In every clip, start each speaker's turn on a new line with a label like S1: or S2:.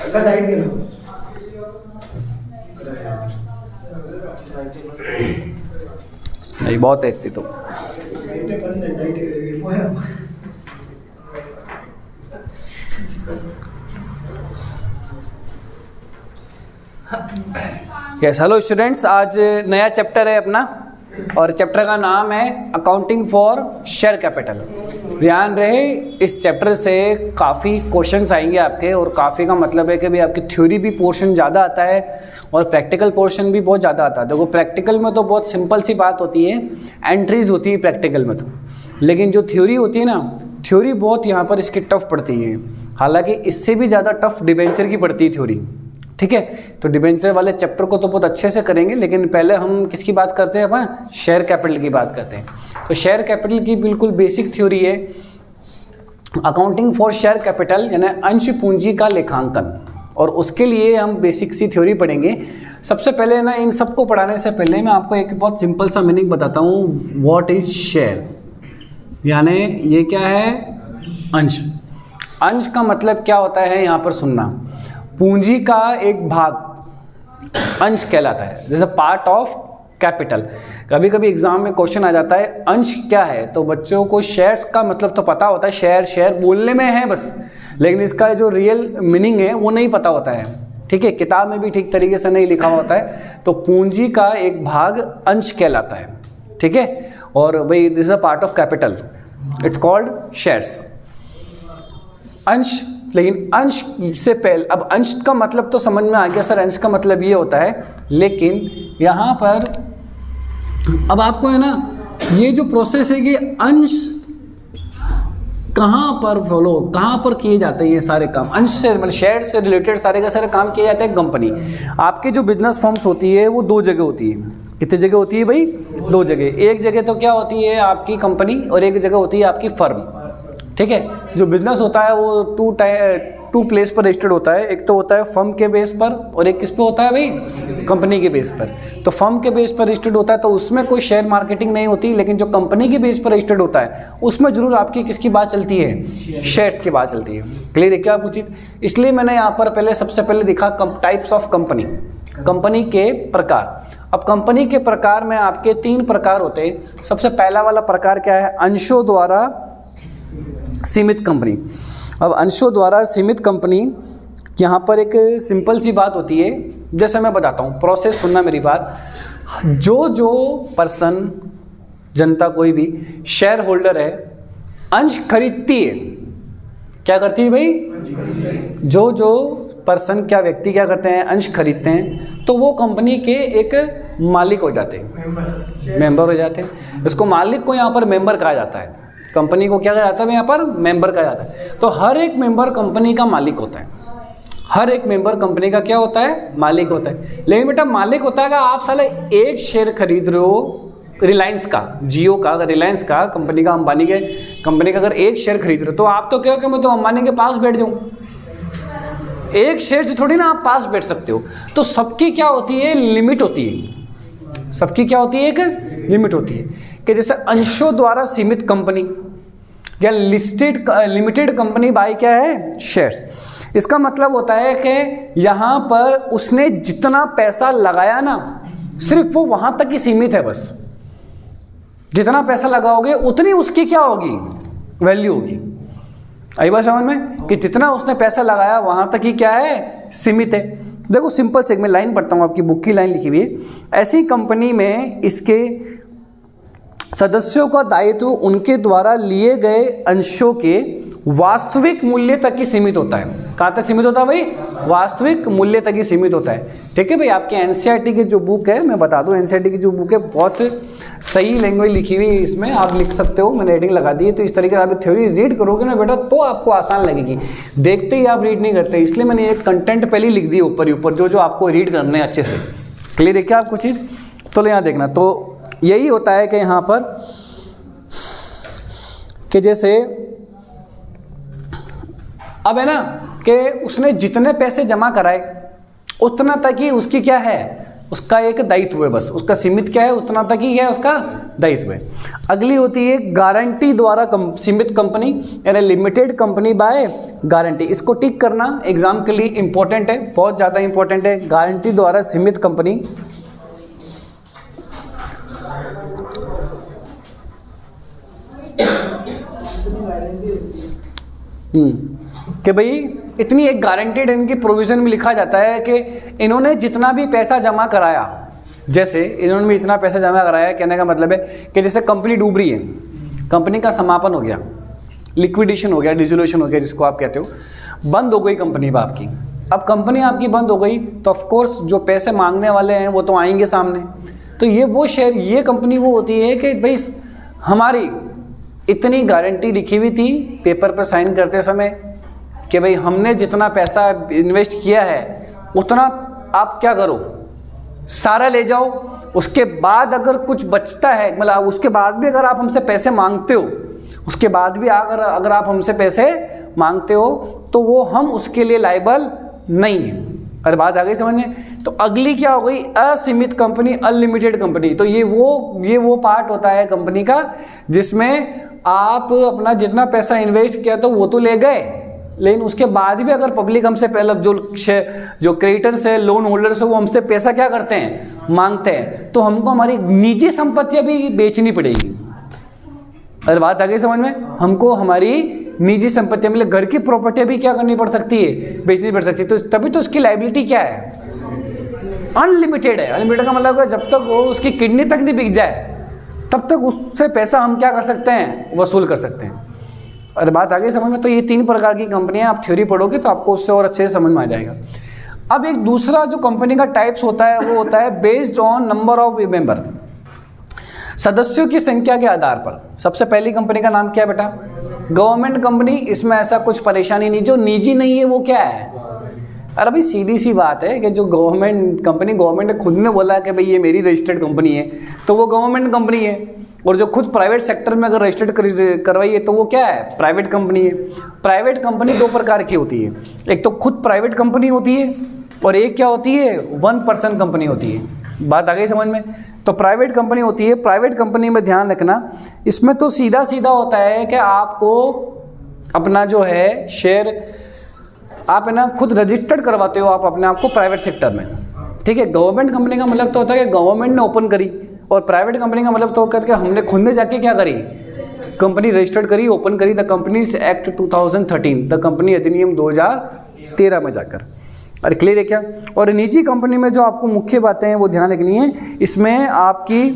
S1: ऐसा गाइड दे लो।
S2: नहीं बहुत तेज थी तो। यस, हेलो स्टूडेंट्स, आज नया चैप्टर है अपना और चैप्टर का नाम है अकाउंटिंग फॉर शेयर कैपिटल। ध्यान रहे, इस चैप्टर से काफ़ी क्वेश्चंस आएंगे आपके, और काफ़ी का मतलब है कि भाई आपकी थ्योरी भी पोर्शन ज़्यादा आता है और प्रैक्टिकल पोर्शन भी बहुत ज़्यादा आता है। देखो प्रैक्टिकल में तो बहुत सिंपल सी बात होती है, एंट्रीज होती है प्रैक्टिकल में तो, लेकिन जो थ्योरी होती है ना, थ्योरी बहुत यहाँ पर इसकी टफ पड़ती है। हालांकि इससे भी ज़्यादा टफ डिबेंचर की पड़ती है थ्योरी, ठीक है। तो डिबेंचर वाले चैप्टर को तो बहुत अच्छे से करेंगे, लेकिन पहले हम किसकी बात करते हैं, अपन शेयर कैपिटल की बात करते हैं। तो शेयर कैपिटल की बिल्कुल बेसिक थ्योरी है अकाउंटिंग फॉर शेयर कैपिटल, यानी अंश पूंजी का लेखांकन, और उसके लिए हम बेसिक सी थ्योरी पढ़ेंगे। सबसे पहले ना, इन सबको पढ़ाने से पहले मैं आपको एक बहुत सिंपल सा मीनिंग बताता हूँ। व्हाट इज शेयर, यानी ये क्या है, अंश। अंश का मतलब क्या होता है, यहाँ पर सुनना, पूंजी का एक भाग अंश कहलाता है, जैसे पार्ट ऑफ कैपिटल। कभी कभी एग्जाम में क्वेश्चन आ जाता है अंश क्या है, तो बच्चों को शेयर्स का मतलब तो पता होता है, शेयर शेयर बोलने में है बस, लेकिन इसका जो रियल मीनिंग है वो नहीं पता होता है, ठीक है। किताब में भी ठीक तरीके से नहीं लिखा होता है। तो पूंजी का एक भाग अंश कहलाता है, ठीक है। और भाई this is a part of capital, it's called shares, अंश। लेकिन अंश से पहले, अब अंश का मतलब तो समझ में आ गया सर, अंश का मतलब ये होता है, लेकिन यहाँ पर अब आपको है ना, ये जो प्रोसेस है कि अंश कहाँ पर फॉलो, कहाँ पर किए जाते हैं ये सारे काम, अंश से मतलब शेयर से रिलेटेड सारे का सारे काम किए जाते हैं कंपनी। आपके जो बिजनेस फॉर्म्स होती है वो दो जगह होती है। कितनी जगह होती है भाई, दो जगह। एक जगह तो क्या होती है आपकी कंपनी, और एक जगह होती है आपकी फर्म, ठीक है। जो बिजनेस होता है वो टू प्लेस पर रजिस्टर्ड होता है, एक तो होता है फर्म के बेस पर, और एक किस पे होता है भाई, कंपनी के बेस पर। तो फर्म के बेस पर रजिस्टर्ड होता है तो उसमें कोई शेयर मार्केटिंग नहीं होती, लेकिन जो कंपनी के बेस पर रजिस्टर्ड होता है उसमें जरूर आपकी किसकी बात चलती है, शेयर्स की बात चलती है। क्लियर है क्या आपको चीज? इसलिए मैंने यहाँ पर पहले सबसे पहले दिखा टाइप्स ऑफ कंपनी, कंपनी के प्रकार। अब कंपनी के प्रकार में आपके 3 प्रकार होते हैं। सबसे पहला वाला प्रकार क्या है, अंशों द्वारा सीमित कंपनी। अब अंशों द्वारा सीमित कंपनी, यहाँ पर एक सिंपल सी बात होती है, जैसे मैं बताता हूँ, प्रोसेस सुनना मेरी बात। जो पर्सन, जनता कोई भी शेयर होल्डर है, अंश खरीदती है, क्या करती है भाई, जो पर्सन, क्या व्यक्ति क्या करते हैं, अंश खरीदते हैं, तो वो कंपनी के एक मालिक हो जाते हैं, मेंबर हो जाते हैं। इसको मालिक को यहाँ पर मेंबर कहा जाता है, कंपनी को क्या कहा जाता है यहाँ पर, मेंबर कहा जाता है। तो हर एक मेंबर कंपनी का मालिक होता है, हर एक मेंबर कंपनी का क्या होता है, मालिक होता है। लेकिन बेटा मालिक होता है, आप साले एक शेयर खरीद रहे हो रिलायंस का, जियो का, अगर रिलायंस का, कंपनी का, अंबानी के कंपनी का अगर एक शेयर खरीद रहे हो, तो आप तो क्या, मैं तो अंबानी के पास बैठ जाऊँ, एक शेयर से थोड़ी ना आप पास बैठ सकते हो। तो सबकी क्या होती है, लिमिट होती है, सबकी क्या होती है, एक लिमिट होती है। कि जैसे अंशों द्वारा सीमित कंपनी या लिमिटेड कंपनी बाय क्या है, शेयर्स। इसका मतलब होता है कि यहाँ पर उसने जितना पैसा लगाया ना, सिर्फ वो वहां तक ही सीमित है, बस जितना पैसा लगाओगे उतनी उसकी क्या होगी, वैल्यू होगी। आई बात समझ में, कि जितना उसने पैसा लगाया वहां तक ही क्या है, सीमित है। देखो सिंपल से मैं लाइन पढ़ता हूं, आपकी बुक की लाइन लिखी हुई है। ऐसी कंपनी में इसके सदस्यों का दायित्व उनके द्वारा लिए गए अंशों के वास्तविक मूल्य तक ही सीमित होता है। कहाँ तक सीमित होता है भाई, वास्तविक मूल्य तक ही सीमित होता है, ठीक है भाई। आपके एनसीईआरटी की जो बुक है, मैं बता दूं, एनसीईआरटी की जो बुक है बहुत सही लैंग्वेज लिखी हुई है, इसमें आप लिख सकते हो, मैंने हेडिंग लगा दी है। तो इस तरीके से आप थ्योरी रीड करोगे ना बेटा, तो आपको आसान लगेगी। देखते ही आप रीड नहीं करते, इसलिए मैंने एक कंटेंट पहले लिख दी ऊपर ही ऊपर, जो आपको रीड करने हैं अच्छे से। क्लियर है क्या आपको चीज़? तो यहाँ देखना, तो यही होता है कि यहाँ पर कि जैसे अब है ना कि उसने जितने पैसे जमा कराए उतना तक ही उसकी क्या है, उसका एक दायित्व है, बस उसका सीमित क्या है, उतना तक ही है उसका दायित्व है। अगली होती है गारंटी द्वारा सीमित कंपनी, यानी लिमिटेड कंपनी बाय गारंटी। इसको टिक करना एग्जाम के लिए इंपॉर्टेंट है, बहुत ज़्यादा इंपॉर्टेंट है। गारंटी द्वारा सीमित कंपनी, कि भाई इतनी एक गारंटेड इनकी प्रोविजन में लिखा जाता है कि इन्होंने जितना भी पैसा जमा कराया, जैसे इन्होंने भी इतना पैसा जमा कराया, कहने का मतलब है कि जैसे कंपनी डूब रही है, कंपनी का समापन हो गया, लिक्विडेशन हो गया, डिसोल्यूशन हो गया जिसको आप कहते हो, बंद हो गई कंपनी आपकी। अब कंपनी आपकी बंद हो गई तो ऑफकोर्स जो पैसे मांगने वाले हैं वो तो आएंगे सामने। तो ये वो शेयर, ये कंपनी वो होती है कि भाई हमारी इतनी गारंटी लिखी हुई थी पेपर पर साइन करते समय कि भाई हमने जितना पैसा इन्वेस्ट किया है उतना आप क्या करो, सारा ले जाओ। उसके बाद अगर कुछ बचता है, मतलब उसके बाद भी अगर आप हमसे पैसे मांगते हो, उसके बाद भी अगर आप हमसे पैसे मांगते हो तो वो हम उसके लिए लायबल नहीं है। अरे बात आ गई समझ में? तो अगली क्या हो गई, असीमित कंपनी, अनलिमिटेड कंपनी। तो ये वो पार्ट होता है कंपनी का जिसमें आप अपना जितना पैसा इन्वेस्ट किया तो वो तो ले गए, लेकिन उसके बाद भी अगर पब्लिक हमसे पहले जो क्रेडिटर्स है, लोन होल्डर्स है, वो हमसे पैसा क्या करते हैं, मांगते हैं, तो हमको हमारी निजी संपत्तियां भी बेचनी पड़ेगी। अरे बात आ गई समझ में? हमको हमारी निजी संपत्तियां, मतलब घर की प्रॉपर्टी भी क्या करनी पड़ सकती है, बेचनी पड़ सकती है। तो तभी तो उसकी लायबिलिटी क्या है, अनलिमिटेड है। अनलिमिटेड का मतलब जब तक वो उसकी किडनी तक नहीं बिक जाए तब तक उससे पैसा हम क्या कर सकते हैं, वसूल कर सकते हैं। अरे बात आ गई समझ में? तो ये 3 प्रकार की कंपनियां, आप थ्योरी पढ़ोगे तो आपको उससे और अच्छे से समझ में आ जाएगा। अब एक दूसरा जो कंपनी का टाइप्स होता है वो होता है based on number of member, सदस्यों की संख्या के आधार पर। सबसे पहली कंपनी का नाम क्या है बेटा, गवर्नमेंट कंपनी। इसमें ऐसा कुछ परेशानी नहीं, जो निजी नहीं है वो क्या है, अरे भाई सीधी सी बात है कि जो गवर्नमेंट कंपनी, गवर्नमेंट ने खुद ने बोला कि भाई ये मेरी रजिस्टर्ड कंपनी है तो वो गवर्नमेंट कंपनी है, और जो खुद प्राइवेट सेक्टर में अगर रजिस्टर्ड करवाई है तो वो क्या है, प्राइवेट कंपनी है। प्राइवेट कंपनी 2 प्रकार की होती है, एक तो खुद प्राइवेट कंपनी होती है और एक क्या होती है, 1 पर्सन कंपनी होती है। बात आ गई समझ में? तो प्राइवेट कंपनी होती है, प्राइवेट कंपनी में ध्यान रखना, इसमें तो सीधा सीधा होता है कि आपको अपना जो है शेयर आप है ना खुद रजिस्टर्ड करवाते हो आप अपने आप को प्राइवेट सेक्टर में, ठीक है। गवर्नमेंट कंपनी का मतलब तो होता है कि गवर्नमेंट ने ओपन करी, और प्राइवेट कंपनी का मतलब तो होता है कि हमने खुद ने जाके क्या करी, कंपनी रजिस्टर्ड करी, ओपन करी। The companies act 2013, the company अधिनियम 2013 में जाकर। अरे क्लियर है क्या? और निजी कंपनी में जो आपको मुख्य बातें हैं वो ध्यान रखनी है। इसमें आपकी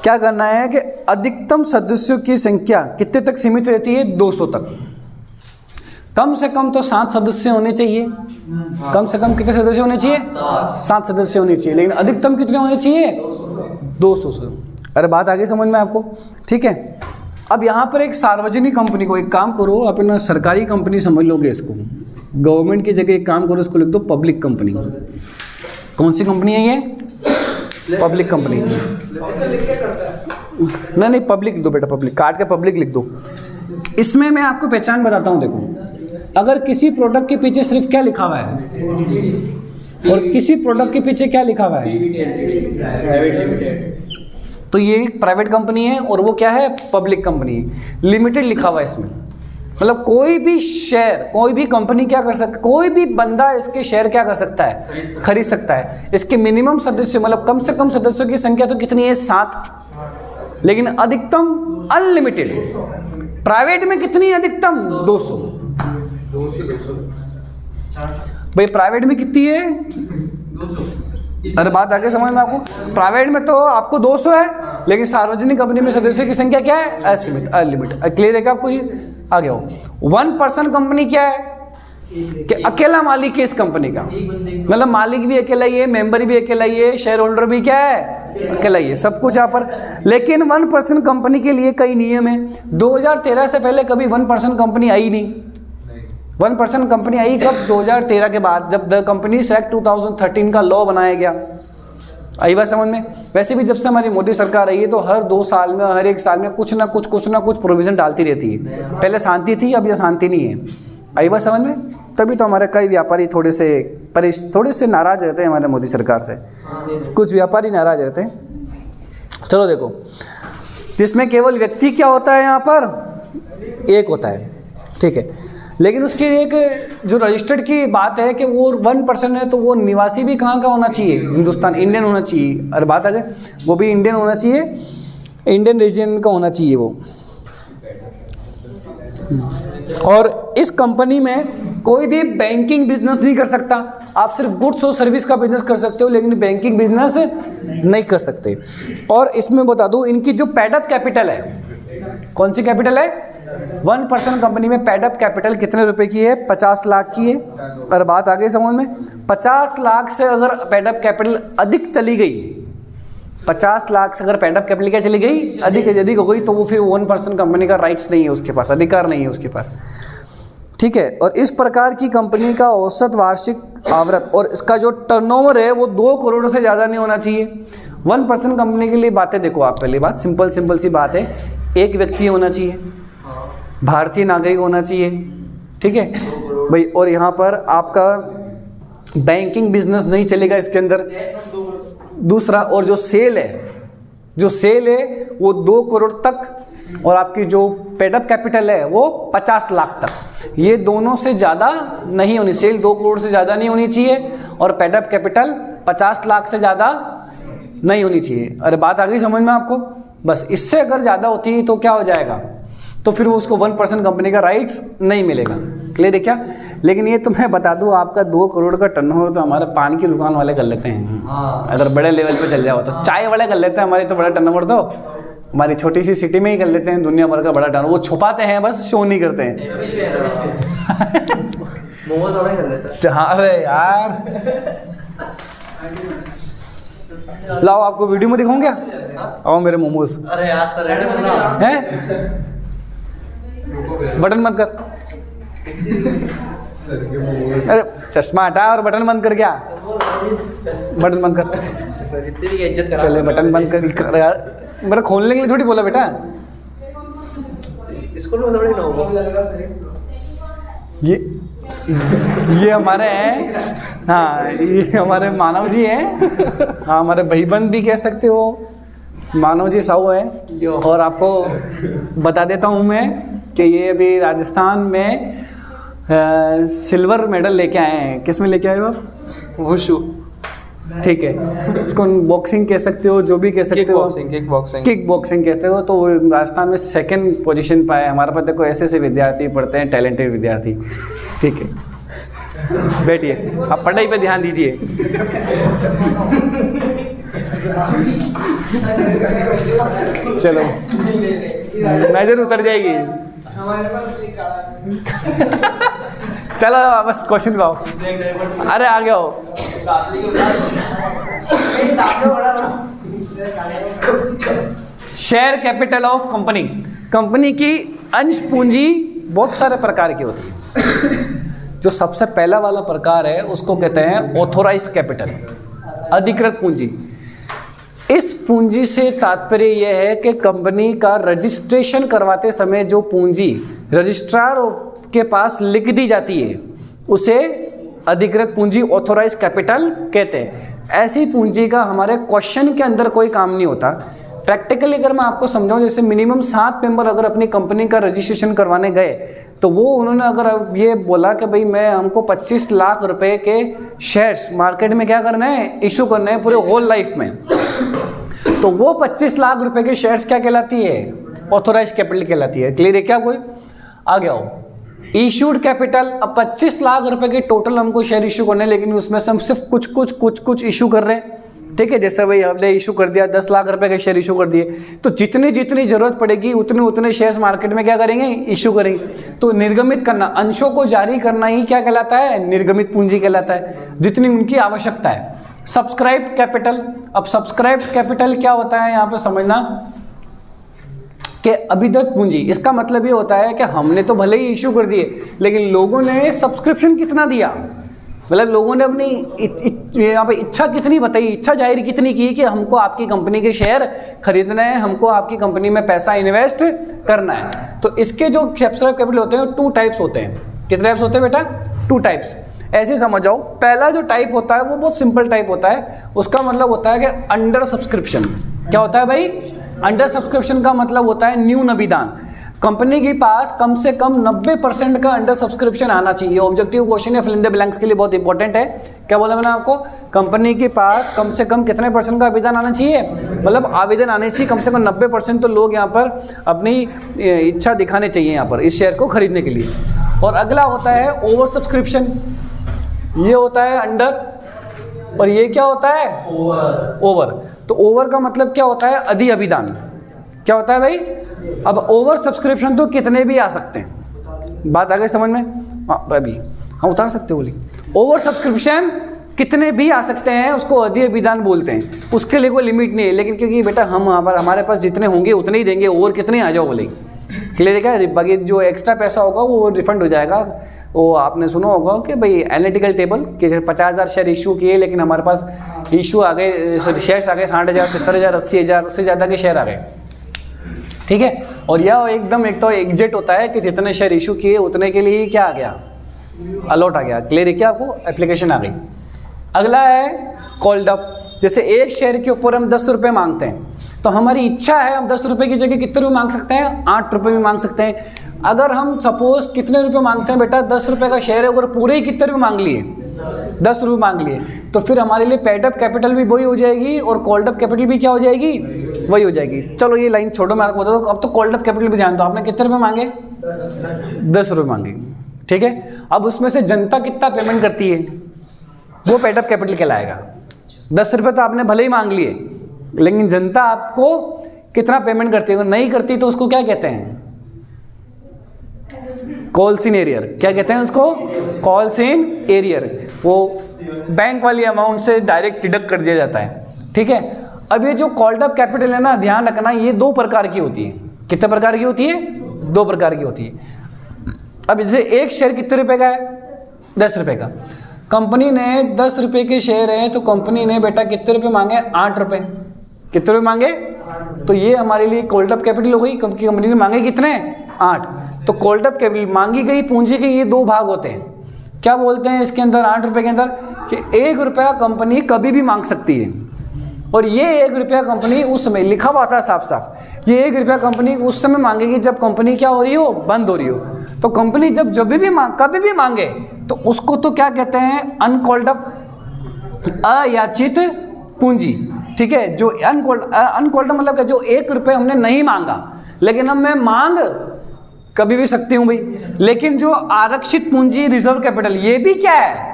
S2: क्या करना है कि अधिकतम सदस्यों की संख्या कितने तक सीमित रहती है, 200 तक। कम से कम तो 7 सदस्य होने चाहिए। कम से कम कितने सदस्य होने चाहिए, 7 सदस्य होने चाहिए, लेकिन अधिकतम कितने होने चाहिए, 200 से। अरे बात आगे समझ में आपको, ठीक है। अब यहाँ पर एक सार्वजनिक कंपनी को, एक काम करो अपना सरकारी कंपनी समझ लोगे इसको, गवर्नमेंट की जगह एक काम करो, इसको लिख दो पब्लिक कंपनी। कौन सी कंपनी है ये, पब्लिक कंपनी। नहीं पब्लिक लिख दो बेटा, पब्लिक काट के पब्लिक लिख दो। इसमें मैं आपको पहचान बताता हूँ, देखो अगर किसी प्रोडक्ट के पीछे सिर्फ क्या लिखा हुआ है और किसी प्रोडक्ट के पीछे क्या लिखा हुआ है, प्राइवेट लिमिटेड, तो ये एक प्राइवेट कंपनी है और वो क्या है, पब्लिक कंपनी है। लिमिटेड लिखा हुआ है इसमें, मतलब कोई भी शेयर, कोई भी कंपनी क्या कर सकता है, कोई भी बंदा इसके शेयर क्या कर सकता है, खरीद सकता है। इसके मिनिमम सदस्य, मतलब कम से कम सदस्यों की संख्या तो कितनी है, 7, लेकिन अधिकतम अनलिमिटेड। प्राइवेट में कितनी अधिकतम, 200। भाई प्राइवेट में कितनी है, 200। अरे बात आगे समझ में आपको, प्राइवेट में तो आपको 200 है, लेकिन सार्वजनिक कंपनी में सदस्यों की संख्या क्या है, असीमित, अनलिमिटेड। क्लियर है क्या आपको? ये आगे हो। 1 पर्सन कंपनी क्या है कि अकेला मालिक है इस कंपनी का, मतलब मालिक भी अकेला ही है, मेंबर भी अकेला ही है, शेयर होल्डर भी क्या है, अकेला ही है, सब कुछ यहाँ पर। लेकिन 1 पर्सन कंपनी के लिए कई नियम है। 2013 से पहले कभी 1 पर्सन कंपनी आई नहीं। 1 पर्सन कंपनी आई कब, 2013 के बाद, जब द कंपनीज एक्ट 2013 का लॉ बनाया गया। आई बात समझ में? वैसे भी जब से हमारी मोदी सरकार आई है तो हर 2 साल में, हर 1 साल में कुछ ना कुछ प्रोविजन डालती रहती है। पहले शांति थी, अब यह शांति नहीं है। आई बात समझ में? तभी तो हमारे कई व्यापारी थोड़े से नाराज़ रहते हैं हमारे मोदी सरकार से, कुछ व्यापारी नाराज़ रहते हैं। चलो देखो, जिसमें केवल व्यक्ति क्या होता है यहाँ पर, एक होता है, ठीक है, लेकिन उसकी एक जो रजिस्टर्ड की बात है कि वो 1% है, तो वो निवासी भी कहाँ का होना चाहिए, हिंदुस्तान, इंडियन होना चाहिए। और बात आ गई, वो भी इंडियन होना चाहिए, इंडियन रीजन का होना चाहिए वो। और इस कंपनी में कोई भी बैंकिंग बिजनेस नहीं कर सकता। आप सिर्फ गुड्स और सर्विस का बिजनेस कर सकते हो, लेकिन बैंकिंग बिजनेस नहीं कर सकते। और इसमें बता दूं, इनकी जो पेड अप कैपिटल है, कौन सी कैपिटल है, 1% कंपनी में पेड अप कैपिटल कितने रुपए की है, 50 लाख की है। और बात आ गई समझ में, 50 लाख से अगर पेड अप कैपिटल अधिक चली गई, 50 लाख से अगर पेड अप कैपिटल क्या चली गई, अधिक हो गई, तो वो फिर 1% कंपनी का राइट्स नहीं है उसके पास, अधिकार नहीं है उसके पास, ठीक है। और इस प्रकार की कंपनी का औसत वार्षिक आवृत्ति और इसका जो टर्नओवर है वो 2 करोड़ से ज़्यादा नहीं होना चाहिए। 1% कंपनी के लिए बातें देखो आप, पहली बात सिंपल सी बात है, एक व्यक्ति होना चाहिए, भारतीय नागरिक होना चाहिए, ठीक है भाई। और यहाँ पर आपका बैंकिंग बिजनेस नहीं चलेगा इसके अंदर। दूसरा, और जो सेल है वो 2 करोड़ तक, और आपकी जो पेड अप कैपिटल है वो 50 लाख तक, ये दोनों से ज़्यादा नहीं होनी, सेल 2 करोड़ से ज़्यादा नहीं होनी चाहिए, और पेड अप कैपिटल 50 लाख से ज़्यादा नहीं होनी चाहिए। अरे बात आ गई समझ में आपको, बस इससे अगर ज़्यादा होती है तो क्या हो जाएगा, तो फिर उसको 1% कंपनी का राइट्स नहीं मिलेगा। क्लियर है क्या? लेकिन ये तो मैं बता दूं, आपका 2 करोड़ का टर्नओवर तो हमारे पान की दुकान वाले कर लेते हैं। अगर बड़े लेवल पे चल जाओ तो चाय वाले कर लेते हैं, हमारी तो बड़ा टर्नओवर तो हमारी छोटी सी सिटी में ही कर लेते हैं, दुनिया भर का बड़ा टर्नओवर। वो छुपाते हैं बस, शो नहीं करते हैं। हाँ अरे यार, लाओ आपको वीडियो में दिखाऊं क्या, आओ मेरे मोमोज।
S1: अरे यार सर
S2: हैं, बटन बंद कर, अरे चश्मा हटा और बटन बंद कर, क्या बटन बंद कर, पहले बटन बंद कर यार, मेरा खोलने के लिए थोड़ी बोला बेटा।
S1: इसको
S2: ये हमारे हैं, हाँ ये हमारे मानव जी हैं, हाँ हमारे भाईबंद भी कह सकते हो, मानव जी साहू है। और आपको बता देता हूँ मैं कि ये अभी राजस्थान में सिल्वर मेडल लेके आए हैं। किस में लेके आए हो? वुशु, ठीक है, इसको बॉक्सिंग कह सकते हो, जो भी कह सकते हो, किक बॉक्सिंग कहते हो। तो राजस्थान में 2nd पोजीशन पाए। हमारे पास देखो ऐसे विद्यार्थी पढ़ते हैं, टैलेंटेड विद्यार्थी, ठीक है। बैठिए, आप पढ़ाई पे ध्यान दीजिए। चलो नजर उतर जाएगी। चलो बस क्वेश्चन पाओ। अरे आ गया हो। Share capital of company, company की अंश पूंजी बहुत सारे प्रकार की होती है। जो सबसे पहला वाला प्रकार है उसको कहते हैं ऑथोराइज्ड कैपिटल, अधिकृत पूंजी। इस पूंजी से तात्पर्य यह है कि कंपनी का रजिस्ट्रेशन करवाते समय जो पूंजी रजिस्ट्रार के पास लिख दी जाती है उसे अधिकृत पूंजी, ऑथोराइज्ड कैपिटल कहते हैं। ऐसी पूंजी का हमारे क्वेश्चन के अंदर कोई काम नहीं होता। प्रैक्टिकली अगर मैं आपको समझाऊं, जैसे मिनिमम 7 मेंबर अगर अपनी कंपनी का रजिस्ट्रेशन करवाने गए तो वो उन्होंने अगर ये बोला कि भाई हमको 25 लाख रुपए के शेयर्स मार्केट में क्या करना है, इशू करना है पूरे होल लाइफ में, तो वो 25 लाख रुपए के शेयर्स क्या कहलाती है, ऑथोराइज्ड कैपिटल कहलाती है। क्लियर है क्या? कोई आ गया हो? इशूड कैपिटल, अब 25 लाख रुपए के टोटल हमको शेयर इशू करने, लेकिन उसमें से हम सिर्फ कुछ इशू कर रहे हैं, ठीक है। जैसे भाई हमने इशू कर दिया 10 लाख रुपए के शेयर इशू कर दिए, तो जितनी जरूरत पड़ेगी उतने शेयर्स मार्केट में क्या करेंगे, इशू करेंगे। तो निर्गमित करना, अंशों को जारी करना ही क्या कहलाता है, निर्गमित पूंजी कहलाता है, जितनी उनकी आवश्यकता है। सब्सक्राइब्ड कैपिटल, अब सब्सक्राइब्ड कैपिटल क्या होता है यहाँ पे समझना कि अभिदत्त पूंजी। इसका मतलब ये होता है कि हमने तो भले ही इशू कर दिए, लेकिन लोगों ने सब्सक्रिप्शन कितना दिया, मतलब लोगों ने अपनी यहाँ पे इच्छा कितनी बताई, इच्छा जाहिर कितनी की कि हमको आपकी कंपनी के शेयर खरीदना है, हमको आपकी कंपनी में पैसा इन्वेस्ट करना है। तो इसके जो सब्सक्राइब कैपिटल होते हैं 2 टाइप्स होते हैं। कितने टाइप्स होते हैं बेटा? टू टाइप्स, ऐसे समझ जाओ। पहला जो टाइप होता है वो बहुत सिंपल टाइप होता है, उसका मतलब होता है कि अंडर सब्सक्रिप्शन। क्या होता है भाई? अंडर सब्सक्रिप्शन का मतलब होता है न्यून अभिदान। कंपनी के पास कम से कम 90% का अंडर सब्सक्रिप्शन आना चाहिए। ऑब्जेक्टिव क्वेश्चन या फिल इन द ब्लैंक्स के लिए बहुत इंपॉर्टेंट है। क्या बोला मैंने आपको? कंपनी के पास कम से कम कितने % का आवेदन आना चाहिए, मतलब आवेदन आने चाहिए कम से कम 90%। तो लोग यहाँ पर अपनी इच्छा दिखाने चाहिए यहाँ पर इस शेयर को खरीदने के लिए। और अगला होता है ओवर सब्सक्रिप्शन, ये होता है अंडर, और ये क्या होता है? ओवर। तो ओवर का मतलब क्या होता है? अधि अभिदान। क्या होता है भाई? अब ओवर सब्सक्रिप्शन तो कितने भी आ सकते हैं, बात आ गई समझ में? अभी हम उतार सकते हो बोली। ओवर सब्सक्रिप्शन कितने भी आ सकते हैं, उसको अधि अभिदान बोलते हैं। उसके लिए कोई लिमिट नहीं है, लेकिन क्योंकि बेटा हम हमारे पास जितने होंगे उतने ही देंगे, ओवर कितने आ जाओ बोले। क्लियर है क्या? बाकी जो एक्स्ट्रा पैसा होगा वो रिफंड हो जाएगा। वो आपने सुना होगा कि भाई एनालिटिकल टेबल कि 50,000 शेयर इशू किए, लेकिन हमारे पास इशू आ गए, शेयर्स आ गए 60,000, 70,000, 80,000, उससे ज़्यादा के शेयर आ गए। ठीक है। और यह एकदम एक तो एग्जिट होता है कि जितने शेयर इशू किए उतने के लिए ही क्या आ गया? अलॉट आ गया। क्लियर है क्या? आपको एप्लीकेशन आ गई। अगला है कॉल्ड अप। जैसे एक शेयर के ऊपर हम 10 रुपये मांगते हैं, तो हमारी इच्छा है हम 10 रुपये की जगह कितने रुपये मांग सकते हैं? 8 रुपये भी मांग सकते हैं। अगर हम सपोज कितने रुपये मांगते हैं बेटा? 10 रुपये का शेयर है, अगर पूरे ही कितने रुपये मांग लिए? 10 रुपये मांग लिए, तो फिर हमारे लिए पेड अप कैपिटल भी वही हो जाएगी और कॉल्ड अप कैपिटल भी क्या हो जाएगी? वही हो जाएगी। चलो ये लाइन छोड़ो, मैं आपको बता दूं, अब तो कॉल्ड अप कैपिटल भी जान दो। आपने कितने रुपये मांगे? 10 रुपये मांगे। ठीक है। अब उसमें से जनता कितना पेमेंट करती है, वो पेड अप कैपिटल कहलाएगा। 10 रुपये तो आपने भले ही मांग लिए, लेकिन जनता आपको कितना पेमेंट करती है? अगर नहीं करती तो उसको क्या कहते हैं? Calls in arrear. क्या कहते हैं उसको? Calls in arrear. वो बैंक वाली अमाउंट से डायरेक्ट डिडक्ट कर दिया जाता है। ठीक है। अब ये जो कॉल्ड अप कैपिटल है ना, ध्यान रखना, ये 2 प्रकार की होती है। कितने प्रकार की होती है? 2 प्रकार की होती है। अब जैसे एक शेयर कितने रुपए का है? 10 रुपए का। कंपनी ने 10 रुपए के शेयर है, तो कंपनी ने बेटा कितने रुपए मांगे? 8 रुपए। कितने रुपए मांगे? तो ये हमारे लिए कॉल्ड अप कैपिटल हो गई, क्योंकि कंपनी ने मांगे कितने? 8। तो कॉल्ड अप कैपिटल मांगी गई पूंजी के ये 2 भाग होते हैं। क्या बोलते हैं इसके अंदर 8 रुपए के अंदर? कि 1 रुपया कंपनी कभी भी मांग सकती है, और ये 1 रुपया कंपनी उस समय, लिखा हुआ था साफ साफ, ये 1 रुपया कंपनी उस समय मांगेगी जब कंपनी क्या हो रही हो? बंद हो रही हो। तो कंपनी जब कभी भी मांगे तो उसको तो क्या कहते हैं? अनकॉल्ड अप, अयाचित पूंजी। ठीक है। जो अनकॉल्ड मतलब क्या? जो 1 रुपये हमने नहीं मांगा, लेकिन अब मैं मांग कभी भी सकती हूं भाई। लेकिन जो आरक्षित पूंजी, रिजर्व कैपिटल, ये भी क्या है?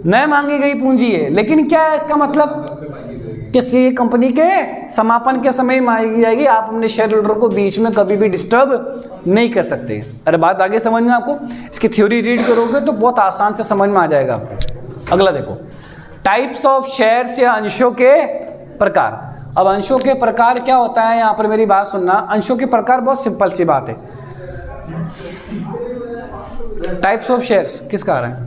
S2: न मांगी गई पूंजी है, लेकिन क्या है इसका मतलब? किसकी? कंपनी के समापन के समय मांगी जाएगी। आप अपने शेयर होल्डर को बीच में कभी भी डिस्टर्ब नहीं कर सकते। अरे बात आगे समझ में? आपको इसकी थ्योरी रीड करोगे तो बहुत आसान से समझ में आ जाएगा आपको। अगला देखो, टाइप्स ऑफ शेयर्स या अंशों के प्रकार। अब अंशों के प्रकार क्या होता है? यहां पर मेरी बात सुनना। अंशों के प्रकार बहुत सिंपल सी बात है। टाइप्स ऑफ शेयर्स किसका आ रहा है?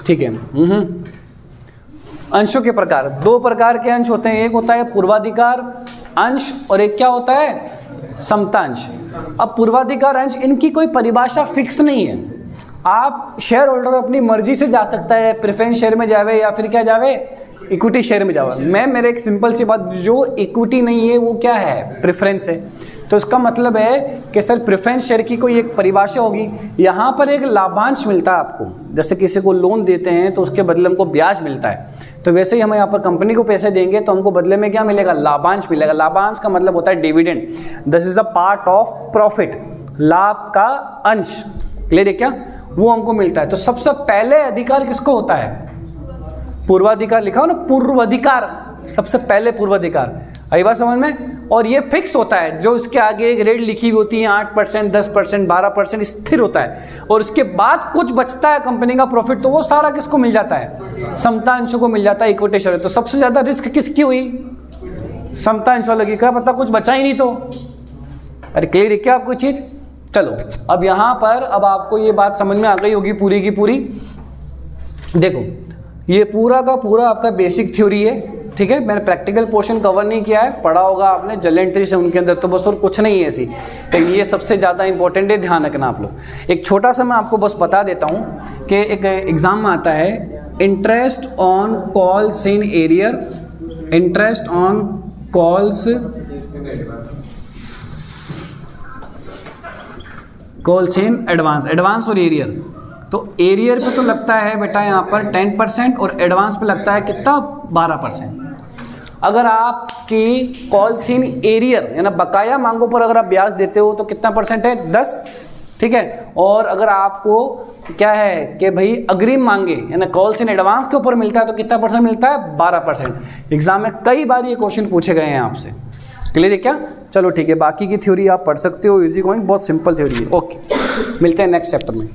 S2: ठीक है। अंशों के प्रकार, 2 प्रकार के अंश होते हैं। एक होता है पूर्वाधिकार अंश और एक क्या होता है? समता अंश। अब पूर्वाधिकार अंश, इनकी कोई परिभाषा फिक्स नहीं है। आप शेयर होल्डर अपनी मर्जी से जा सकता है, प्रेफरेंस शेयर में जावे या फिर क्या जावे? इक्विटी शेयर में जावे। मेरे एक सिंपल सी बात, जो इक्विटी नहीं है वो क्या है? प्रेफरेंस है। तो इसका मतलब है कि सर प्रेफरेंस शेयर की कोई एक परिभाषा होगी। यहाँ पर एक लाभांश मिलता है आपको, जैसे किसी को लोन देते हैं तो उसके बदले हमको ब्याज मिलता है, तो वैसे ही हम यहाँ पर कंपनी को पैसे देंगे तो हमको बदले में क्या मिलेगा? लाभांश मिलेगा। लाभांश का मतलब होता है dividend. This is a part of profit, लाभ का अंश। क्लियर है क्या? वो हमको मिलता है। तो सबसे पहले अधिकार किसको होता है? पूर्वाधिकार। लिखा हो ना, पूर्वाधिकार, सबसे पहले पूर्वाधिकार। आई बात समझ में? और ये फिक्स होता है, जो इसके आगे एक रेट लिखी हुई होती है, 8%, 10%, 12% स्थिर होता है। और उसके बाद कुछ बचता है कंपनी का प्रॉफिट, तो वो सारा किसको मिल जाता है? समता अंशों को मिल जाता है, इक्विटी शेयर। तो सबसे ज्यादा रिस्क किसकी हुई? समता अंश लगी। क्या पता कुछ बचा ही नहीं तो। अरे क्लियर है क्या आपको चीज? चलो अब यहां पर अब आपको ये बात समझ में आ गई होगी पूरी की पूरी। देखो ये पूरा का पूरा आपका बेसिक थ्योरी है। ठीक है, मैंने प्रैक्टिकल पोर्शन कवर नहीं किया है, पढ़ा होगा आपने जनरल एंट्री से उनके अंदर, तो बस और कुछ नहीं है ऐसी, तो ये सबसे ज़्यादा इंपॉर्टेंट है, ध्यान रखना आप लोग। एक छोटा सा मैं आपको बस बता देता हूँ कि एक एग्ज़ाम में आता है interest on calls in arrear, interest on calls in advance, advance और एरियर। तो एरियर पे तो लगता है बेटा यहाँ पर 10% और एडवांस पे लगता है कितना 12%। अगर आपकी कॉल्स इन एरियर यानी बकाया मांगों पर अगर आप ब्याज देते हो तो कितना परसेंट है 10, ठीक है। और अगर आपको क्या है कि भाई अग्रिम मांगे यानी कॉल्स इन एडवांस के ऊपर मिलता है तो कितना परसेंट मिलता है 12%। एग्जाम में कई बार ये क्वेश्चन पूछे गए हैं आपसे, क्लियर है क्या? चलो ठीक है, बाकी की थ्योरी आप पढ़ सकते हो, इजी गोइंग, बहुत सिंपल थ्योरी है। ओके, मिलते हैं नेक्स्ट चैप्टर में।